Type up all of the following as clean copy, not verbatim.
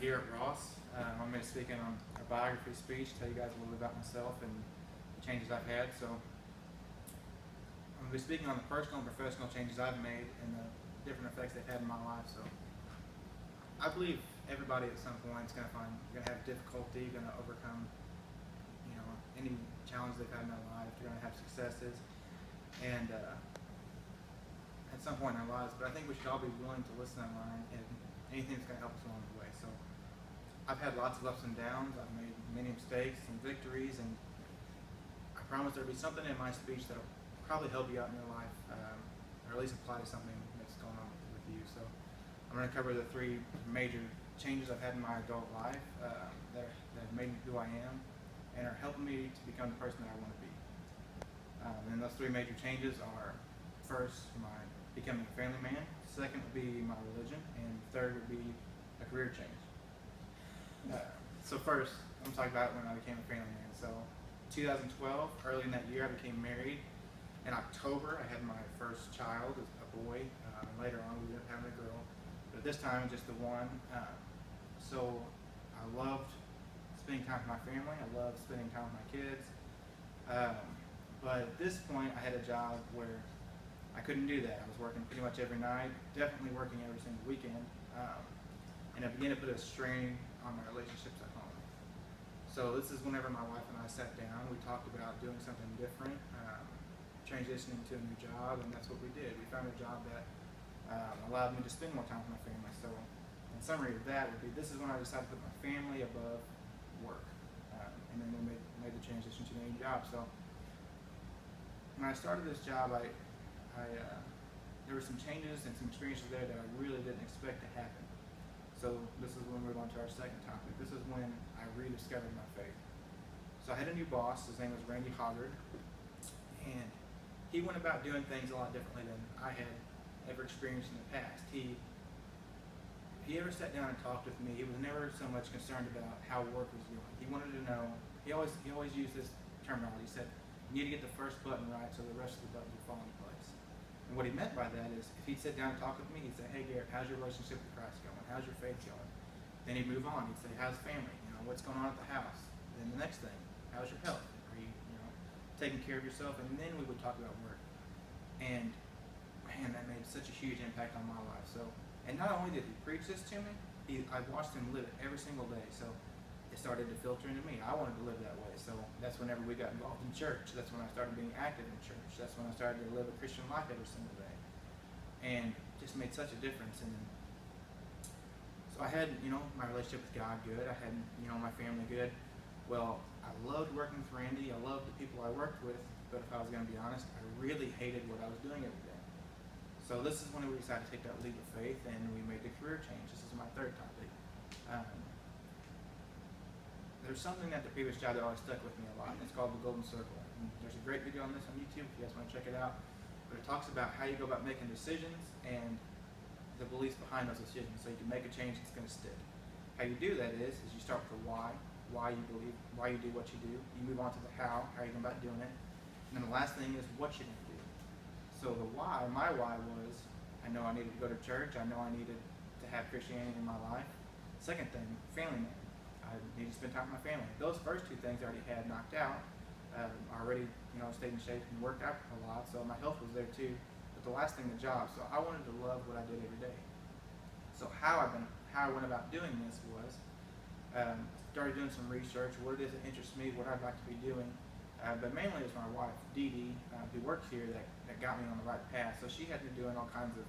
Garrett Ross. I'm going to speak on a biography speech, tell you guys a little bit about myself and the changes I've had. So I'm going to be speaking on the personal and professional changes I've made and the different effects they've had in my life. So I believe everybody at some point is going to have difficulty, going to overcome, any challenge they've had in their life. They're going to have successes and at some point in our lives. But I think we should all be willing to listen and learn and anything that's going to help us along the way. So I've had lots of ups and downs. I've made many mistakes and victories, and I promise there'll be something in my speech that'll probably help you out in your life, or at least apply to something that's going on with you. So I'm going to cover the three major changes I've had in my adult life that have made me who I am and are helping me to become the person that I want to be. And those three major changes are, first, my becoming a family man. Second would be my religion, and third would be a career change. So first, I'm talking about when I became a family man. So 2012, early in that year, I became married. In October, I had my first child, a boy. Later on, we ended up having a girl, but this time just the one. So I loved spending time with my family. I loved spending time with my kids. But at this point, I had a job where I couldn't do that. I was working pretty much every night, definitely working every single weekend, and I began to put a strain on my relationships at home. So this is whenever my wife and I sat down, we talked about doing something different, transitioning to a new job, and that's what we did. We found a job that allowed me to spend more time with my family. So in summary of that would be, this is when I decided to put my family above work, and then we made the transition to a new job. So when I started this job, there were some changes and some experiences there that I really didn't expect to happen. So this is when we move on to our second topic. This is when I rediscovered my faith. So I had a new boss. His name was Randy Hoggard, and he went about doing things a lot differently than I had ever experienced in the past. He ever sat down and talked with me, he was never so much concerned about how work was going. He wanted to know, he always used this terminology. He said, you need to get the first button right so the rest of the buttons will fall into place. And what he meant by that is, if he'd sit down and talk with me, he'd say, hey Garrett, how's your relationship with Christ going? How's your faith going? Then he'd move on. He'd say, how's family? What's going on at the house? Then the next thing, how's your health? Are you, taking care of yourself? And then we would talk about work. And man, that made such a huge impact on my life. So, and not only did he preach this to me, I watched him live it every single day. So it started to filter into me. I wanted to live that way. So that's whenever we got involved in church. That's when I started being active in church. That's when I started to live a Christian life every single day. And just made such a difference. And so I had, my relationship with God good. I had, my family good. Well, I loved working with Randy. I loved the people I worked with. But if I was going to be honest, I really hated what I was doing every day. So this is when we decided to take that leap of faith, and we made the career change. This is my third topic. There's something at the previous job that always stuck with me a lot, and it's called the Golden Circle. And there's a great video on this on YouTube if you guys want to check it out. But it talks about how you go about making decisions and the beliefs behind those decisions, so you can make a change that's going to stick. How you do that is you start with the why you believe, why you do what you do. You move on to the how you go about doing it. And then the last thing is what you're going to do. So the why, my why was, I know I needed to go to church. I know I needed to have Christianity in my life. Second thing, family man. I needed to spend time with my family. Those first two things I already had knocked out. I already, stayed in shape and worked out a lot, so my health was there too. But the last thing, the job. So I wanted to love what I did every day. So how I went about doing this was, started doing some research, what it is that interests me, what I'd like to be doing. But mainly it was my wife, Dee Dee, who works here, that got me on the right path. So she had me doing all kinds of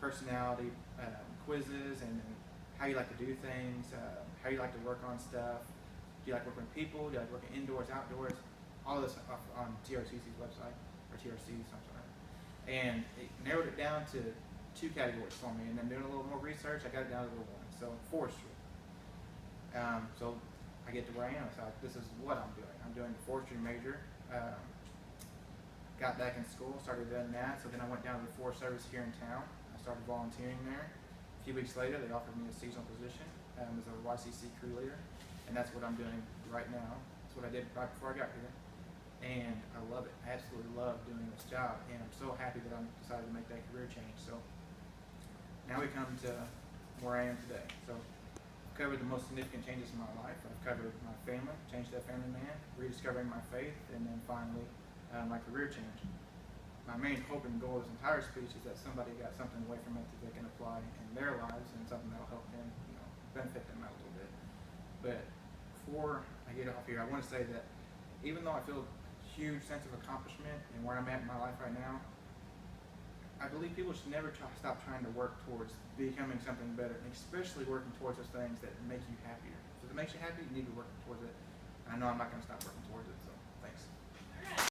personality quizzes and how you like to do things, how you like to work on stuff. Do you like working with people? Do you like working indoors, outdoors? All this on TRCC's website, or TRC's, I'm sorry. And it narrowed it down to two categories for me. And then doing a little more research, I got it down to one. So forestry. So I get to where I am. So this is what I'm doing. I'm doing the forestry major. Got back in school, started doing that. So then I went down to the Forest Service here in town. I started volunteering there. A few weeks later, they offered me a seasonal position as a YCC crew leader, and that's what I'm doing right now. That's what I did right before I got here, and I love it. I absolutely love doing this job, and I'm so happy that I decided to make that career change. So now we come to where I am today. So covered the most significant changes in my life. I've covered my family, changed that family man, rediscovering my faith, and then finally my career change. My main hope and goal of this entire speech is that somebody got something away from it that they can apply in their lives and something that will help them, benefit them out a little bit. But before I get off here, I want to say that even though I feel a huge sense of accomplishment in where I'm at in my life right now, I believe people should never stop trying to work towards becoming something better, and especially working towards those things that make you happier. So if it makes you happy, you need to be working towards it. I know I'm not going to stop working towards it. So